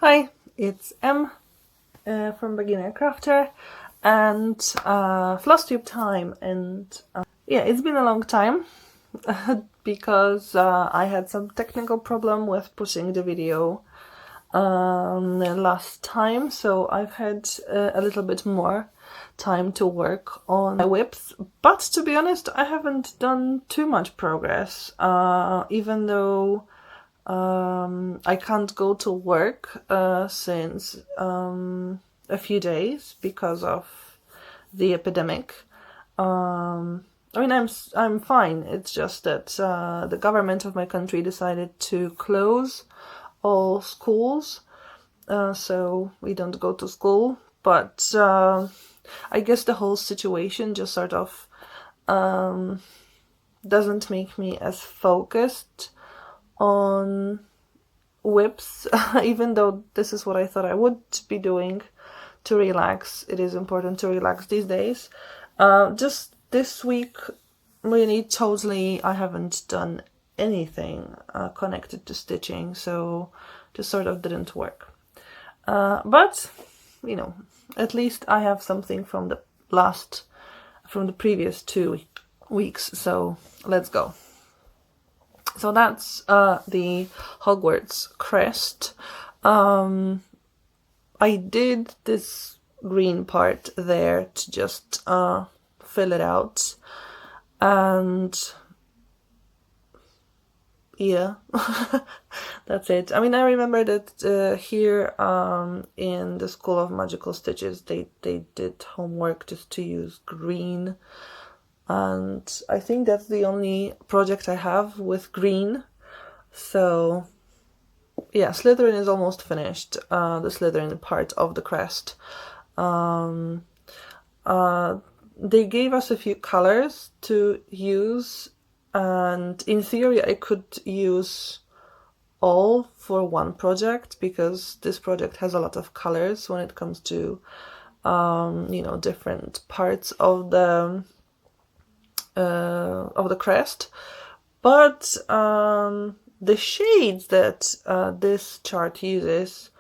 Hi, it's M from Beginner Crafter and FlossTube time, and yeah, it's been a long time because I had some technical problem with pushing the video last time, so I've had a little bit more time to work on my whips, but to be honest, I haven't done too much progress, even though I can't go to work since a few days because of the epidemic. I mean, I'm fine. It's just that the government of my country decided to close all schools, so we don't go to school. But I guess the whole situation just sort of doesn't make me as focused on whips, even though this is what I thought I would be doing to relax. It is important to relax these days. Just this week, really totally, I haven't done anything connected to stitching, so just sort of didn't work. But, you know, at least I have something from the previous 2 weeks, so let's go. So that's the Hogwarts Crest. I did this green part there to just fill it out, and yeah, that's it. I mean, I remember that here in the School of Magical Stitches, they did homework just to use green. And I think that's the only project I have with green. So yeah, Slytherin is almost finished, the Slytherin part of the crest. They gave us a few colors to use, and in theory I could use all for one project, because this project has a lot of colors when it comes to you know, different parts of the crest, but the shades that this chart uses,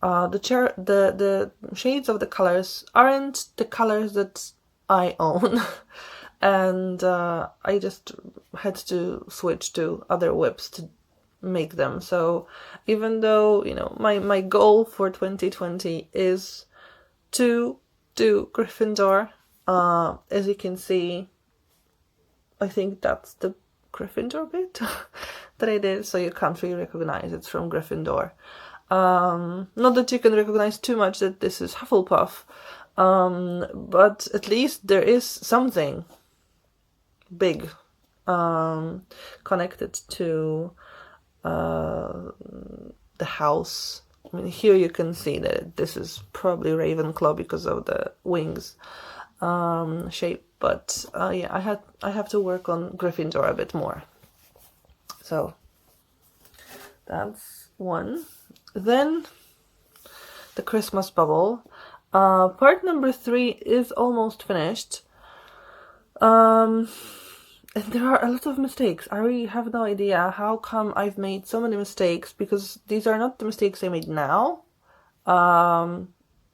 the shades of the colors aren't the colors that I own, and I just had to switch to other whips to make them. So even though, you know, my goal for 2020 is to do Gryffindor, as you can see, I think that's the Gryffindor bit that I did, so you can't really recognize it's from Gryffindor. Not that you can recognize too much that this is Hufflepuff, but at least there is something big connected to the house. I mean, here you can see that this is probably Ravenclaw because of the wings shape, but yeah, I have to work on Gryffindor a bit more. So that's one. Then the Christmas bubble. Part number 3 is almost finished. And there are a lot of mistakes. I really have no idea how come I've made so many mistakes, because these are not the mistakes I made now.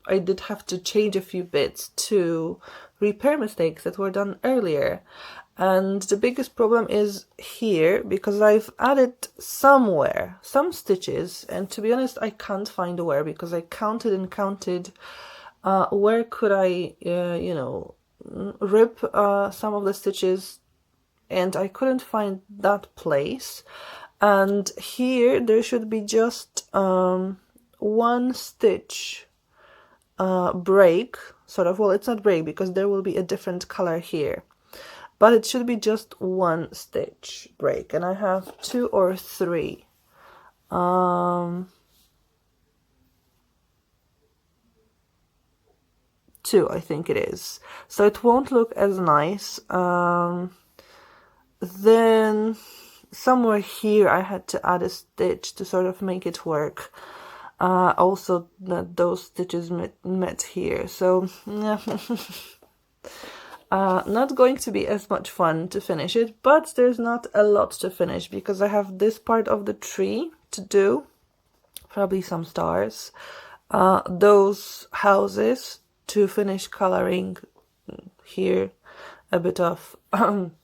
I did have to change a few bits to repair mistakes that were done earlier. And the biggest problem is here, because I've added somewhere some stitches, and to be honest, I can't find where, because I counted and counted where could I, you know, rip some of the stitches, and I couldn't find that place. And here there should be just one stitch break, sort of. Well, it's not break because there will be a different color here, but it should be just one stitch break, and I have 2 or 3. 2, I think it is. So it won't look as nice. Then somewhere here I had to add a stitch to sort of make it work. Also, those stitches met here, so yeah. Not going to be as much fun to finish it, but there's not a lot to finish because I have this part of the tree to do probably some stars. Those houses to finish coloring here, a bit of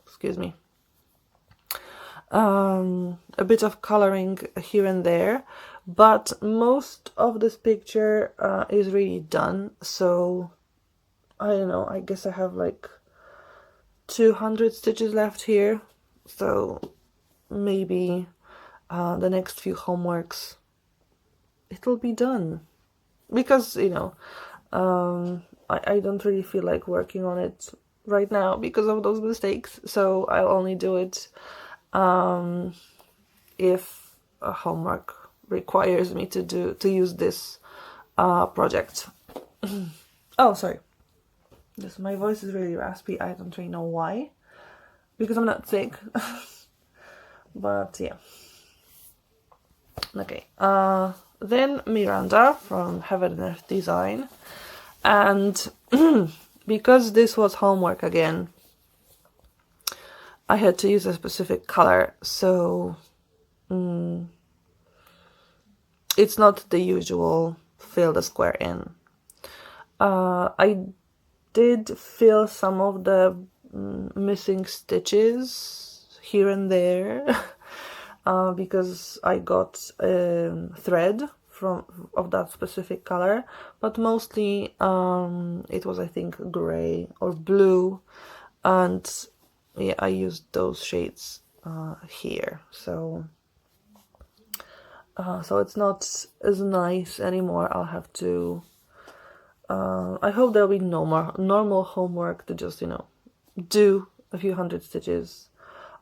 excuse me, a bit of coloring here and there, but most of this picture is really done. So I don't know, I guess I have like 200 stitches left here, so maybe the next few homeworks it'll be done, because you know, I don't really feel like working on it right now because of those mistakes, so I'll only do it if a homework requires me to use this project. Oh, sorry. My voice is really raspy. I don't really know why, because I'm not sick. But yeah. Okay. Then Miranda from Heaven and Earth Design, and because this was homework again, I had to use a specific color, so it's not the usual fill the square in. I did fill some of the missing stitches here and there because I got thread of that specific color, but mostly it was, I think, gray or blue, and yeah, I used those shades here, so it's not as nice anymore. I'll have to I hope there'll be no more normal homework to just, you know, do a few hundred stitches,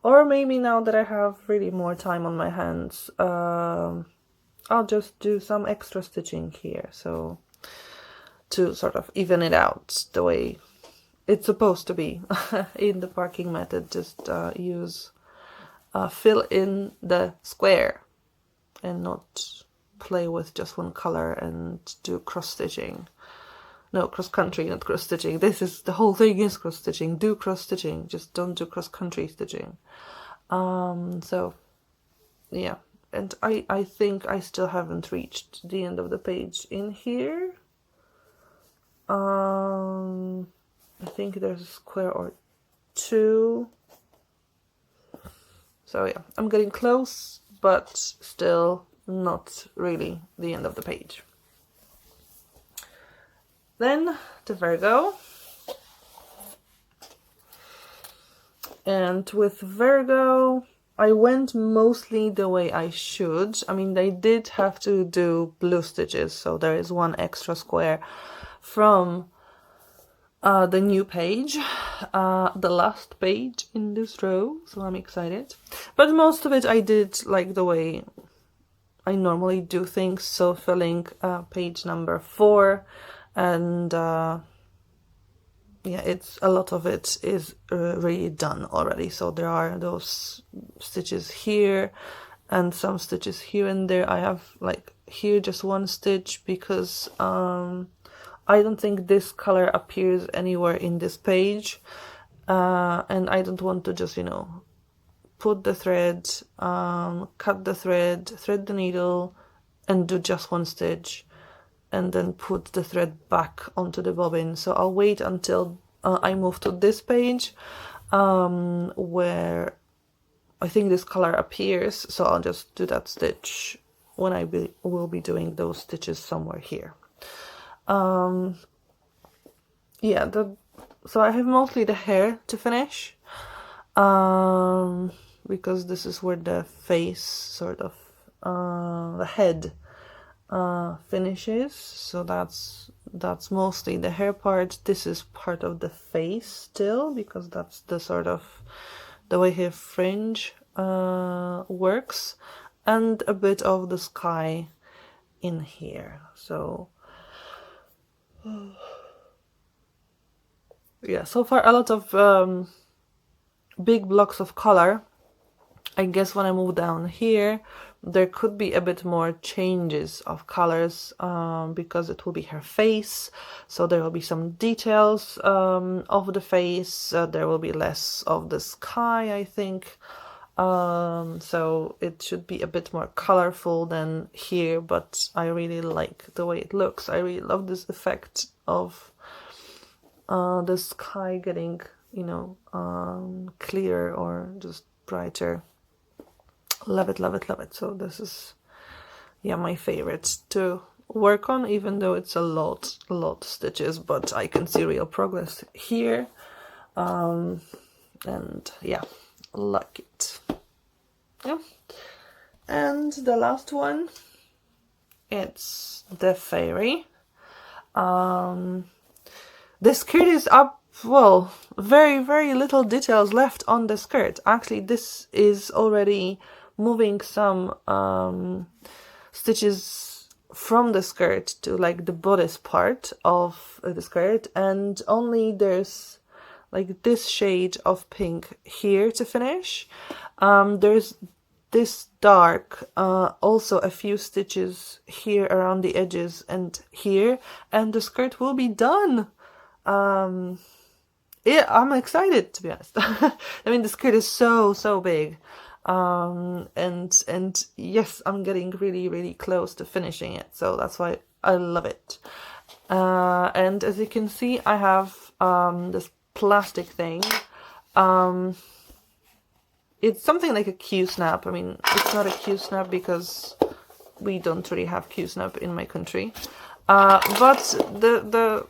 or maybe now that I have really more time on my hands, I'll just do some extra stitching here, so to sort of even it out the way it's supposed to be in the parking method. Just use fill in the square and not play with just one color and do cross stitching. No, cross country, not cross stitching. This is, the whole thing is cross stitching. Do cross stitching, just don't do cross country stitching. So yeah, and I think I still haven't reached the end of the page in here. I think there's a square or two. So yeah, I'm getting close, but still not really the end of the page. Then the Virgo. And with Virgo, I went mostly the way I should. I mean, they did have to do blue stitches, so there is one extra square from the new page, the last page in this row, so I'm excited. But most of it I did like the way I normally do things, so filling page number 4, and yeah, it's a lot of it is really done already. So there are those stitches here and some stitches here and there. I have like here just one stitch because I don't think this color appears anywhere in this page, and I don't want to just, you know, put the thread, cut the thread, thread the needle, and do just one stitch, and then put the thread back onto the bobbin. So I'll wait until I move to this page, where I think this color appears, so I'll just do that stitch when I will be doing those stitches somewhere here. Yeah, so I have mostly the hair to finish, because this is where the face, sort of, the head finishes. So that's mostly the hair part. This is part of the face still, because that's the sort of the way her fringe works, and a bit of the sky in here. So yeah, so far a lot of big blocks of color. I guess when I move down here, there could be a bit more changes of colors, because it will be her face, so there will be some details of the face. There will be less of the sky, I think, so it should be a bit more colorful than here, but I really like the way it looks. I really love this effect of the sky getting, you know, clearer or just brighter. Love it, love it, love it. So this is, yeah, my favorite to work on, even though it's a lot of stitches, but I can see real progress here. And yeah, like it. Yeah. And the last one, it's the fairy. The skirt is up, well, very little details left on the skirt. Actually, this is already moving some stitches from the skirt to like the bodice part of the skirt, and only there's like this shade of pink here to finish. There's this dark, also a few stitches here around the edges and here, and the skirt will be done. Yeah, I'm excited, to be honest. I mean, the skirt is so big. And yes, I'm getting really close to finishing it, so that's why I love it. And as you can see, I have this plastic thing. It's something like a Q-snap. I mean, it's not a Q-snap because we don't really have Q-snap in my country, but the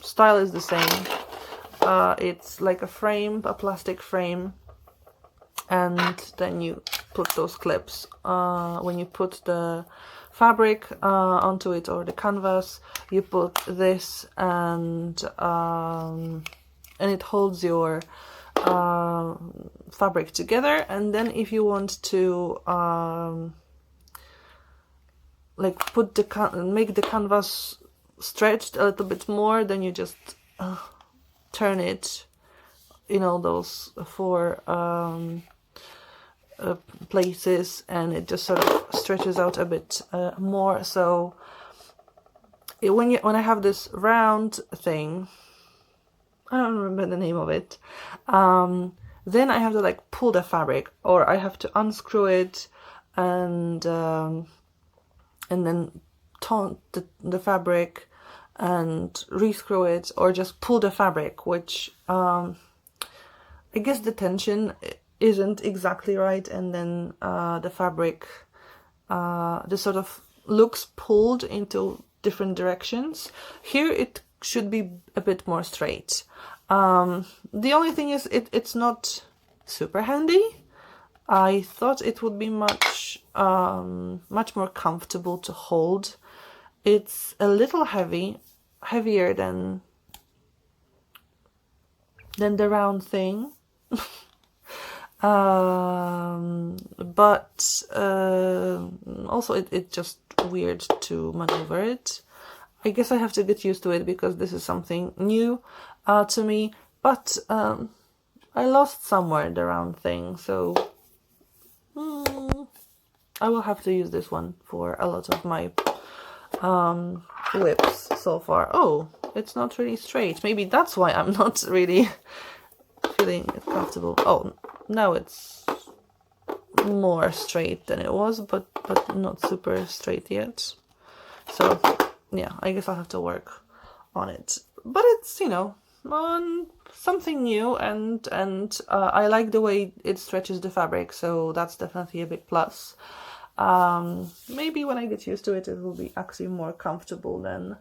style is the same. It's like a frame, a plastic frame, and then you put those clips. When you put the fabric onto it, or the canvas, you put this, and it holds your fabric together. And then if you want to like make the canvas stretched a little bit more, then you just turn it, you know, those four places, and it just sort of stretches out a bit more. So when I have this round thing, I don't remember the name of it, then I have to like pull the fabric, or I have to unscrew it and then taunt the fabric and rescrew it, or just pull the fabric, which I guess the tension isn't exactly right, and then the fabric just sort of looks pulled into different directions. Here it should be a bit more straight. The only thing is it's not super handy. I thought it would be much more comfortable to hold. It's a little heavier than the round thing. But also it's just weird to maneuver it. I guess I have to get used to it because this is something new to me, but I lost somewhere the round thing, so I will have to use this one for a lot of my whips so far. Oh, it's not really straight. Maybe that's why I'm not really feeling comfortable. Oh, now it's more straight than it was, but not super straight yet. So yeah, I guess I'll have to work on it. But it's, you know, something new, and I like the way it stretches the fabric, so that's definitely a big plus. Maybe when I get used to it, it will be actually more comfortable than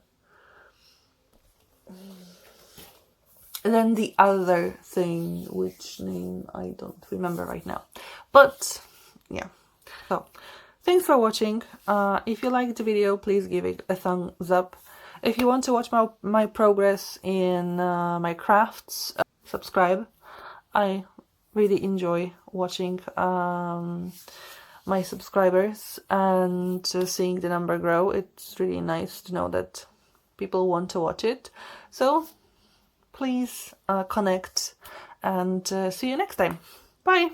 the other thing, which name I don't remember right now. But yeah, so thanks for watching. If you liked the video, please give it a thumbs up. If you want to watch my progress in my crafts, subscribe. I really enjoy watching my subscribers and seeing the number grow. It's really nice to know that people want to watch it. So please connect, and see you next time. Bye!